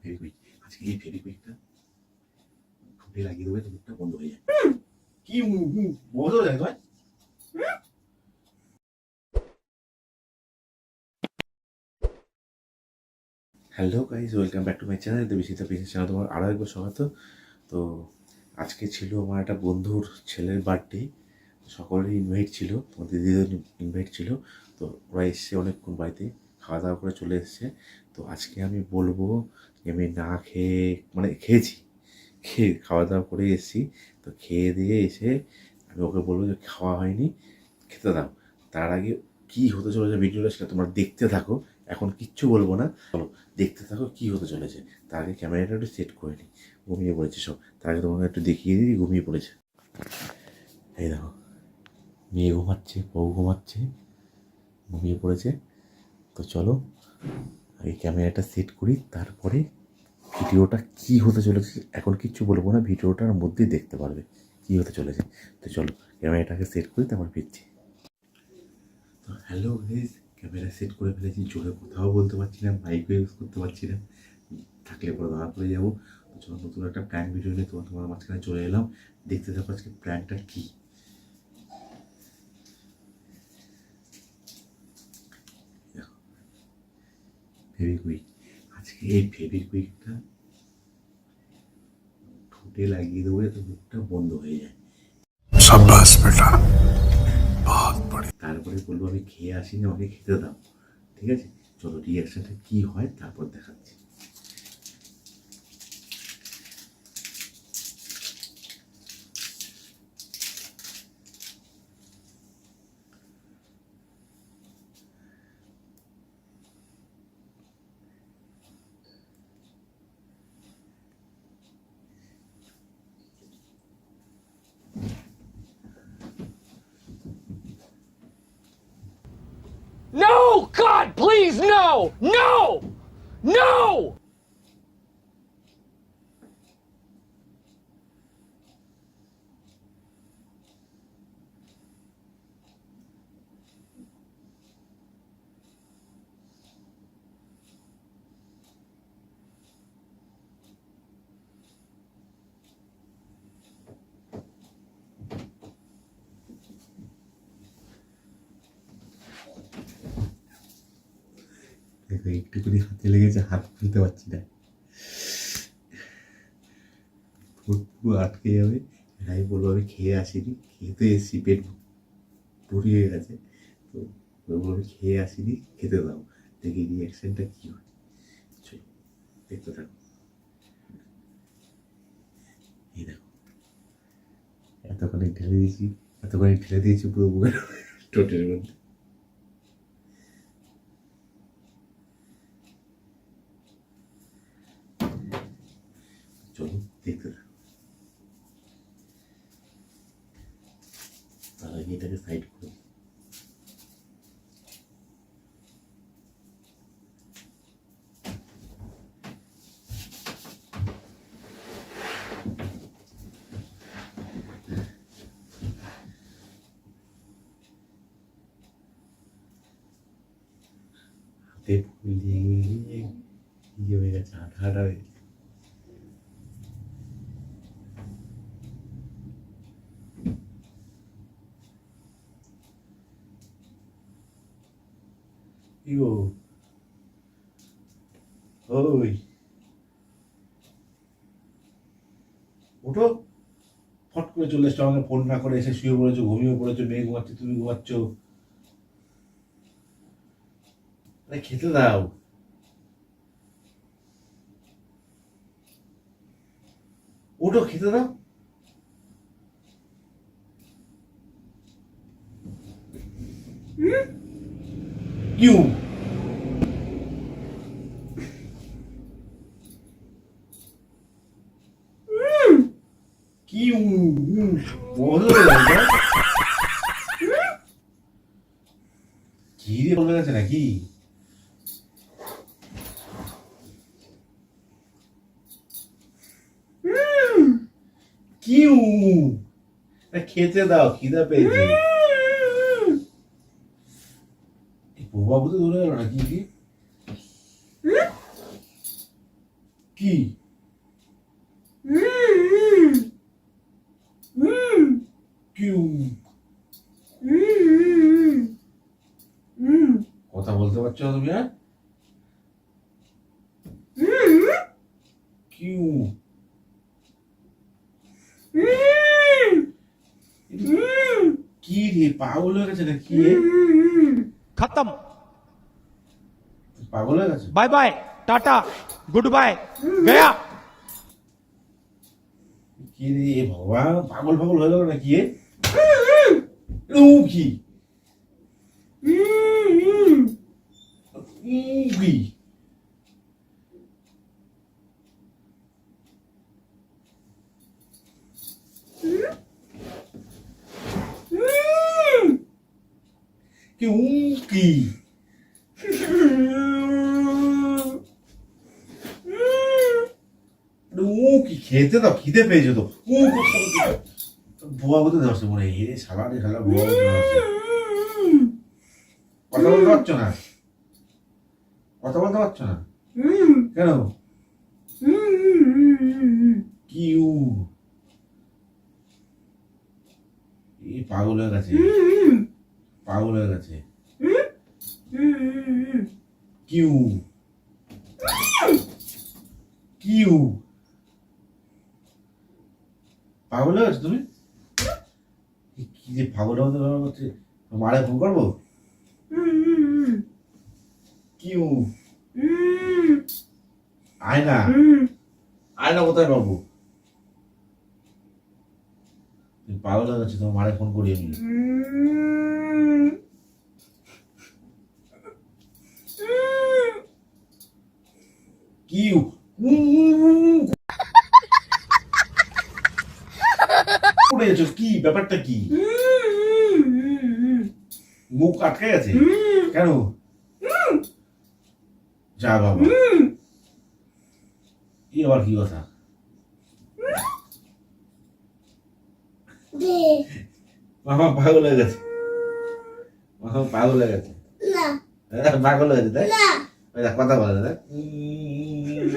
ফেবিকুইক, আজকে এই ফেবিকুইকটা ঠোঁটে লাগিয়ে দেবে তো মুখটা বন্ধ হয়ে যায়। কি বন্ধ হয়ে যায় তোমার? Hello guys, welcome back to my channel Debisita business channel. তোমার আরও একবার স্বাগত। তো আজকে ছিল আমার একটা বন্ধুর ছেলের বার্থডে, সকলেরই ইনভাইট ছিল, তোমার দিদিদের ইনভাইট ছিল। তো ওরা এসছে অনেকক্ষণ বাড়িতে, খাওয়া দাওয়া করে চলে এসছে। তো আজকে আমি বলবো যে আমি না খেয়ে, মানে খেয়েছি, খেয়ে খাওয়া দাওয়া করে এসেছি। তো খেয়ে দিয়ে এসে আমি ওকে বলবো যে খাওয়া হয়নি, খেতে দাও। তার আগে কী হতে চলেছে ভিডিওটা সেটা তোমরা দেখতে থাকো। এখন কিচ্ছু বলবো না, চলো দেখতে থাকো কী হতে চলেছে। তার আগে ক্যামেরাটা একটু সেট করে নিই। ঘুমিয়ে পড়েছে সব, তার আগে তোমাকে একটু দেখিয়ে দিই ঘুমিয়ে পড়েছে। এই দেখো, মেয়ে ঘুমাচ্ছে, বউ ঘুমাচ্ছে, ঘুমিয়ে পড়েছে। তো চলো আগে ক্যামেরাটা সেট করি, তারপরে ভিডিওটা কী হতে চলেছে এখন কিচ্ছু বলবো না, ভিডিওটার মধ্যেই দেখতে পারবে কী হতে চলেছে। তো চলো ক্যামেরাটাকে সেট করি, তারপর ফিরছি। তো হ্যালো গাইস, ক্যামেরা সেট করে ফেলেছি, জোরে কোথাও বলতে পারছি না, মাইকও ইউজ করতে পারছি না, থাকলে পরে ধরা পড়ে যাবো। তো চলো নতুন একটা প্র্যাঙ্ক ভিডিও নিয়ে তোমার মাঝখানে চলে এলাম। দেখতে থাকো আজকে প্র্যাঙ্কটা কী। দেখো, ফেবিকুইক, আজকে এই ফেবিকুইকটা ঠোঁটে লাগিয়ে দেবো যাতে মুখটা বন্ধ হয়ে যায়। शाबाश बेटा, बहुत बढ़िया। তারপরে বলবো আমি খেয়ে আসিনি, আমাকে খেতে দাও। ঠিক আছে, চলো রিয়াকশনটা কী হয় তারপর দেখাচ্ছি। No! God, please, no! No! No! দেখো একটুখানি হাতে লেগেছে, হাত খুলতে পারছি না, ঠোঁট পুরো আটকে যাবে। আমি বলবো আমি খেয়ে আসিনি, খেয়ে তো এসেছি, পেট ভরিয়ে গেছে। তো বলবো আমি খেয়ে আসিনি, খেতে দাও, দেখি রিয়াকশনটা কী হয়। চলো দেখতে থাকো। এই দেখো, এতখানি ঢেলে দিয়েছি পুরো বুকের ঠোঁটের মধ্যে। চলো দেখতে থাকো। তার আগে এটাকে সাইড করো। হাতে ফুল দিয়ে ইয়ে হয়ে গেছে, হাঁটা হাঁটা হয়ে গেছে। কি গো, ওই ওঠো, ফট করে চলে এসছো, আমাকে ফোন না করে এসে শুয়ে পড়েছো, ঘুমিয়ে পড়েছো, মেয়ে ঘুমাচ্ছে, তুমি ঘুমাচ্ছ। আরে খেতে দাও। ওঠো খেতে দাও। কিউ কিউ বলো না। কি দিয়ে বলে গেছে নাকি? কিউ খেতে দাও, খিদা পেয়েছে। বাবু তো ধরে গেল না কি কি? কি কিউ কথা বলতে পারছো না তুমি আর কিউ কি রে পাগল হয়ে গেছে না কি রে खत्म পাগল হয়ে গেছে bye bye tata goodbye गया কি রে এ ভগবান পাগল পাগল হয়ে গেল না কি এ? ও কি কি কি কি কি খেতে দাও খিদে পেয়েছো তো ভুয়া বলতে ধরছে মনে হয় হে সালাডে খেলা ভুয়া বলতে ধরছে কথা বলতে পারছো না কথা বলতে পারছো না কেন কিউ এই পাগল হয়ে গেছে পাগল হয়ে গেছে কিউ কিউ পাগল হয়ে গেছো তুমি কি যে পাগল হতে করছে মারে ফোন করবো কিউ আয়না আয়না কোথায় পাবো তুমি পাগল হয়ে গেছে তোমার মারে ফোন করি আমি কিউ পড়ে গেছো কি ব্যাপারটা কি মুখ আটকে গেছে কেন যা বাবা কি আবার কি কথা মামা পাগল হয়ে গেছে মামা পাগল হয়ে গেছে পাগল হয়ে গেছে তাই ওই দেখ কথা বলে দেখ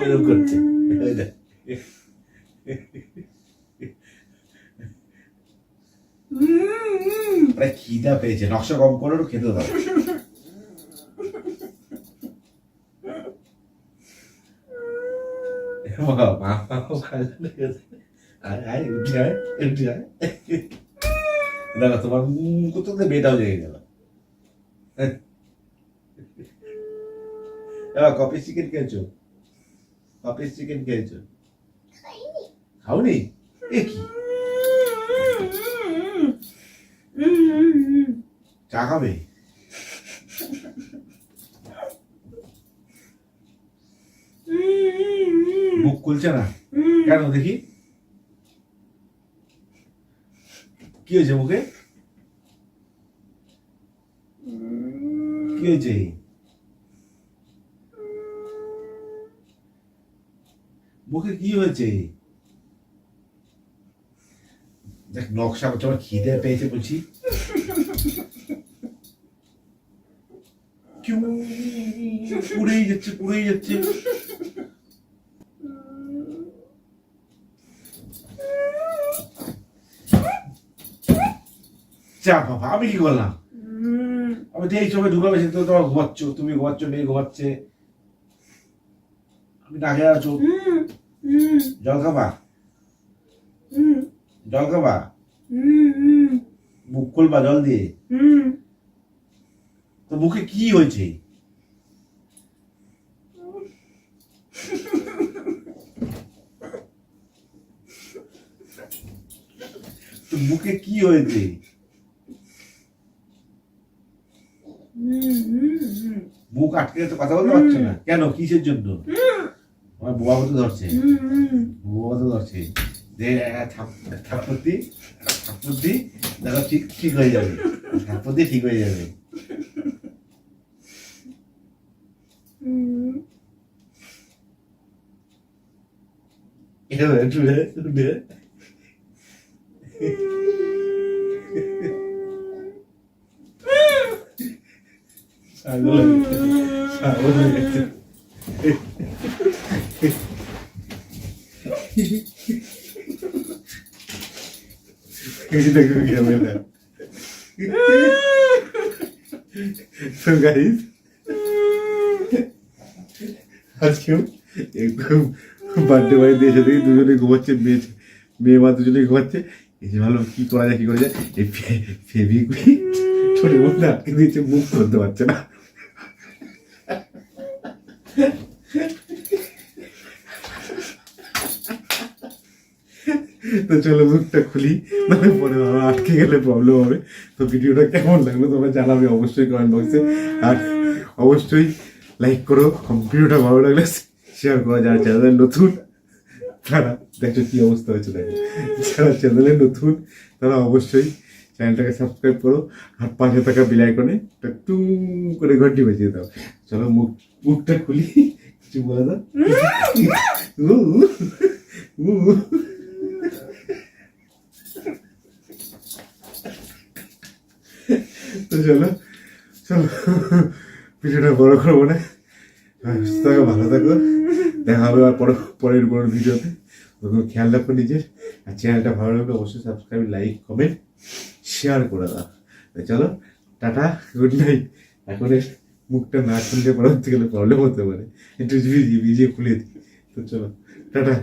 এরকম করছে ওই দেখ খিদা পেয়েছে নকশা কম করে একটু খেতে দাও দেখো তোমার কোথাও বেটাও জেগে গেল এবার কপি চিকেন খেয়েছো কপি চিকেন খেয়েছো খাওনি এ কি চা খাবে মুখ খুলছে না কেন দেখি কি হয়েছে মুখে কি হয়েছে মুখে কি হয়েছে দেখ নকশা করছে আমার খিদে পেয়েছে বলছি পুড়েই যাচ্ছে পুড়েই যাচ্ছে চা বাবা আমি কি করলাম আমি তো এই সময় ঢুকাবে তো তোমার ঘুমাচ্ছ তুমি ঘুমাচ্ছ মেয়ে ঘুমাচ্ছে আমি না খেয়ে আছো জল খাবা জল খাবা মুখ খুলবা জল দিয়ে তো মুখে কি হয়েছে তো মুখে কি হয়েছে মুখ আটকে তো কথা বলতে পারছো না কেন কিসের জন্য আমার বোয়া মতো ধরছে বোয়া মতো ধরছে যে থাপ্পড় দি দেখো ঠিক ঠিক হয়ে যাবে থাপ্পড় দিয়ে ঠিক হয়ে যাবে এই দেখো ক্যামেরা। তো গাইস আজকেও একদম বার্থডে বাড়িতে এসে দেখি দুজনে ঘুমাচ্ছে, মেয়ে মা দুজনে ঘুমাচ্ছে। এই যে ভালো কি করা যায় এই ফেভিকুইক ছোটের মধ্যে আটকে দিয়েছে, মুখ করতে পারছে না। তো চলো মুখটা খুলি, মানে পরে আবার আটকে গেলে প্রবলেম হবে। তো ভিডিওটা কেমন লাগলো তোমরা জানাবে অবশ্যই কমেন্ট বক্সে, আর অবশ্যই লাইক করো। ভিডিওটা ভালো লাগলে শেয়ার করো। যারা চ্যানেলে নতুন তারা দেখো কি অবস্থা হয়েছে, দেখো যারা চ্যানেলে নতুন তারা অবশ্যই চ্যানেলটাকে সাবস্ক্রাইব করো, আর পাশে থাকা বেল আইকনে টুং করে ঘন্টি বাজিয়ে দাও। চলো মুখটা খুলি, কিছু বলে দাও। তো চলো ভিডিওটা বড় করবো না, সুস্থ থাকো, ভালো থাকো, দেখা হবে আর পরের কোনো ভিডিওতে। খেয়াল রাখো নিজের, আর চ্যানেলটা ভালো লাগলে অবশ্যই সাবস্ক্রাইব, লাইক, কমেন্ট, শেয়ার করে দাও। চলো টাটা, গুড নাইট। এখন মুখটা না খুললে পরে গেলে প্রবলেম হতে পারে, একটু ভিজিয়ে খুলে দিই। তো চলো টাটা।